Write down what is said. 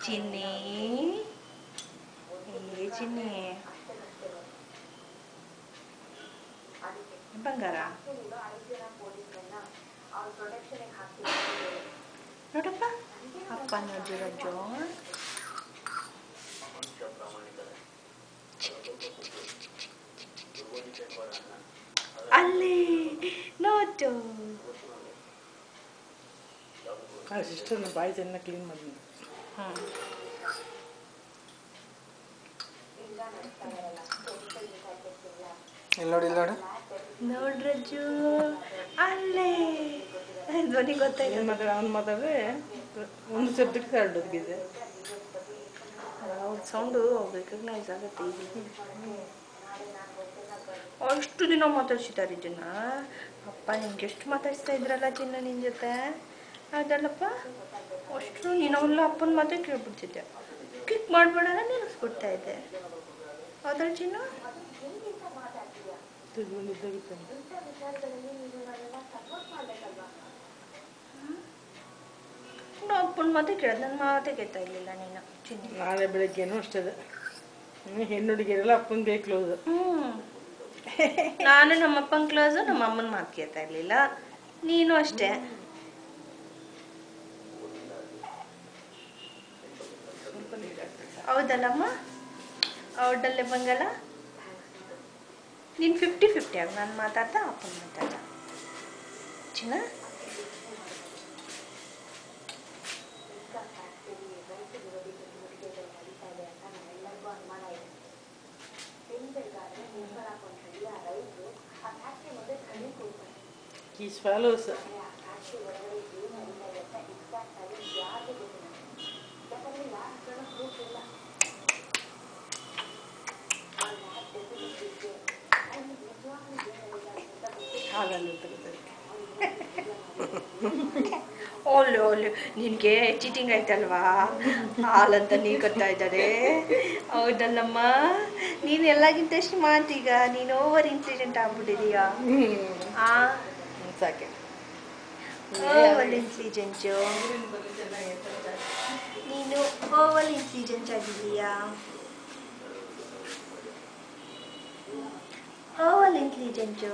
ಚಿನ್ನಿ ಏ ಚಿನ್ನಿ ಬಂಗಾರ ನೋಡಪ್ಪ ಅಪ್ಪ ನೋಡಿರಜ್ಜು ಅಲ್ಲಿ ನೋಟು ಸಿಸ್ಟರ್ ಬಾಯಿ ಚೆನ್ನಾಗಿ ಕ್ಲೀನ್ ಮಾಡಿ ನೋಡಿ ನೋಡ್ರಜ್ಜು ಅಲ್ಲೇ ಧ್ವನಿ ಗೊತ್ತಾಯ್ತು ಅವ್ನು ಮಾತಾಡ್ರೆ ಒಂದು ಶಬ್ದಕ್ಕೆ ಹರಡೋದಿದೆ ಅವ್ರ ಸೌಂಡು ರೆಕಗ್ನೈಸ್ ಆಗುತ್ತೆ ಈಗ ಅಷ್ಟು ದಿನ ಮಾತಾಡ್ಸಿದ್ದಾರೆ ಜನ ಅಪ್ಪ ನಿನ್ಗೆ ಎಷ್ಟು ಮಾತಾಡ್ಸ್ತಾ ಇದ್ರಲ್ಲ ಚಿನ್ನ ನಿನ್ನ ಜೊತೆ ಅದಲ್ಲಪ್ಪ ಅಷ್ಟು ನೀನವಲ್ಲ ಅಪ್ಪನ ಮಾತೇ ಕೇಳ್ಬಿಡ್ತಿದ್ದೆ ಕಿಕ್ ಮಾಡಬೇಡ ನೆನೆಸ್ಬಿಡ್ತಾ ಇದ್ದೆ ಹೌದಾ ಚಿನ್ನ ಅಪ್ಪನ ಮಾತೇ ಕೇಳೋದು ನನ್ನ ಮಾತೇ ಕೇಳ್ತಾ ಇರಲಿಲ್ಲ ನೀನು ಚಿನ್ನ ನಾಳೆ ಬೆಳಗ್ಗೆನೂ ಅಷ್ಟೇ ಹೆಣ್ಣು ಹುಡುಗಿಯರೆಲ್ಲ ಅಪ್ಪನಿಗೆ ಕ್ಲೋಸ್ ನಾನು ನಮ್ಮಪ್ಪನ ಕ್ಲೋಸು ನಮ್ಮ ಅಮ್ಮನ ಮಾತು ಕೇಳ್ತಾ ಇರಲಿಲ್ಲ ನೀನು ಅಷ್ಟೇ ಹೌದಲ್ಲಮ್ಮ ಹೌದಲ್ಲೇ ಬಂಗಲ್ಲ ನೀನು 50-50 ಆಗ ನಾನು ಮಾತಾಡ್ತಾ ಅಪ್ಪನ ಮಾತಾಡ್ದ ಚಿನ್ನ He swallows. ಓಲೆ ಓಲೆ ನಿನಗೆ ಚೀಟಿಂಗ್ ಆಯ್ತಲ್ವಾ ಹಾಲಂತ ನೀ ಕೊಡ್ತಾ ಇದ್ದಾರೆ ಹೌದಲ್ಲಮ್ಮ ನೀನು ಎಲ್ಲಗಿಂತ ಸ್ಮಾರ್ಟ್ ಈಗ ನೀನು ಓವರ್ ಇಂಟೆಲಿಜೆಂಟ್ ಆಗ್ಬಿಟ್ಟಿದೀಯಾ ಸಾಕೆ ಓವರ್ ಇಂಟೆಲಿಜೆಂಟು ನೀನು ಓವರ್ ಇಂಟೆಲಿಜೆಂಟ್ ಆಗಿದೀಯಾ ಓವರ್ ಇಂಟೆಲಿಜೆಂಟು